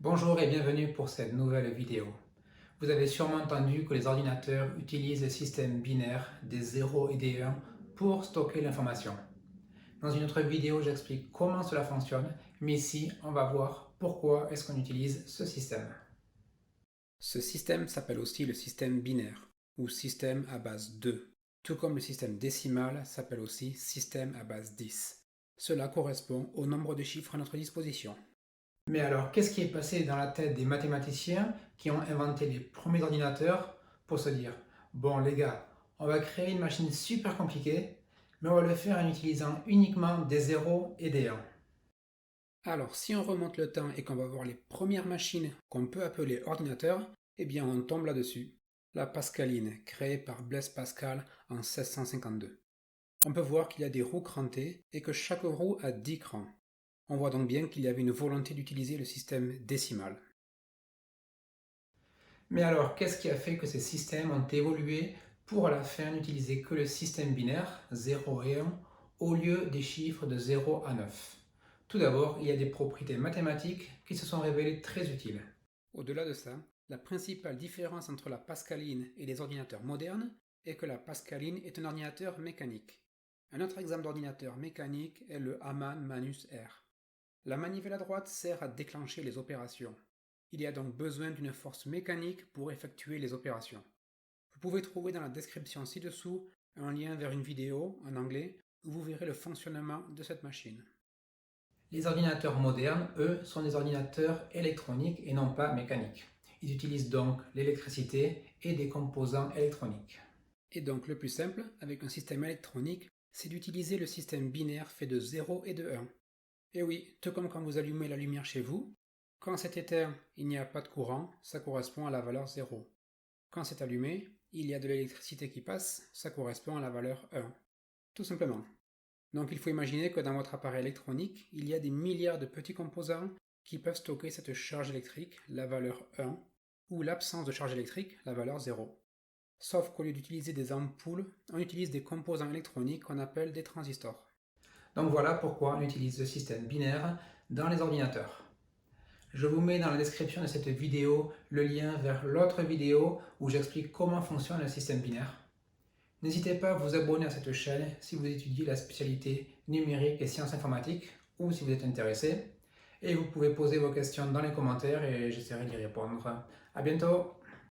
Bonjour et bienvenue pour cette nouvelle vidéo. Vous avez sûrement entendu que les ordinateurs utilisent le système binaire des 0 et des 1 pour stocker l'information. Dans une autre vidéo, j'explique comment cela fonctionne, mais ici, on va voir pourquoi est-ce qu'on utilise ce système. Ce système s'appelle aussi le système binaire, ou système à base 2, tout comme le système décimal s'appelle aussi système à base 10. Cela correspond au nombre de chiffres à notre disposition. Mais alors, qu'est-ce qui est passé dans la tête des mathématiciens qui ont inventé les premiers ordinateurs pour se dire, bon les gars, on va créer une machine super compliquée, mais on va le faire en utilisant uniquement des zéros et des 1. Alors, si on remonte le temps et qu'on va voir les premières machines qu'on peut appeler ordinateurs, eh bien on tombe là-dessus. La Pascaline, créée par Blaise Pascal en 1652. On peut voir qu'il y a des roues crantées et que chaque roue a 10 crans. On voit donc bien qu'il y avait une volonté d'utiliser le système décimal. Mais alors, qu'est-ce qui a fait que ces systèmes ont évolué pour à la fin n'utiliser que le système binaire 0 et 1 au lieu des chiffres de 0 à 9? Tout d'abord, il y a des propriétés mathématiques qui se sont révélées très utiles. Au-delà de ça, la principale différence entre la Pascaline et les ordinateurs modernes est que la Pascaline est un ordinateur mécanique. Un autre exemple d'ordinateur mécanique est le Hamann Manus R. La manivelle à droite sert à déclencher les opérations. Il y a donc besoin d'une force mécanique pour effectuer les opérations. Vous pouvez trouver dans la description ci-dessous un lien vers une vidéo en anglais où vous verrez le fonctionnement de cette machine. Les ordinateurs modernes, eux, sont des ordinateurs électroniques et non pas mécaniques. Ils utilisent donc l'électricité et des composants électroniques. Et donc le plus simple, avec un système électronique, c'est d'utiliser le système binaire fait de 0 et de 1. Et oui, tout comme quand vous allumez la lumière chez vous, quand c'est éteint, il n'y a pas de courant, ça correspond à la valeur 0. Quand c'est allumé, il y a de l'électricité qui passe, ça correspond à la valeur 1. Tout simplement. Donc il faut imaginer que dans votre appareil électronique, il y a des milliards de petits composants qui peuvent stocker cette charge électrique, la valeur 1, ou l'absence de charge électrique, la valeur 0. Sauf qu'au lieu d'utiliser des ampoules, on utilise des composants électroniques qu'on appelle des transistors. Donc voilà pourquoi on utilise le système binaire dans les ordinateurs. Je vous mets dans la description de cette vidéo le lien vers l'autre vidéo où j'explique comment fonctionne le système binaire. N'hésitez pas à vous abonner à cette chaîne si vous étudiez la spécialité numérique et sciences informatiques ou si vous êtes intéressé. Et vous pouvez poser vos questions dans les commentaires et j'essaierai d'y répondre. A bientôt!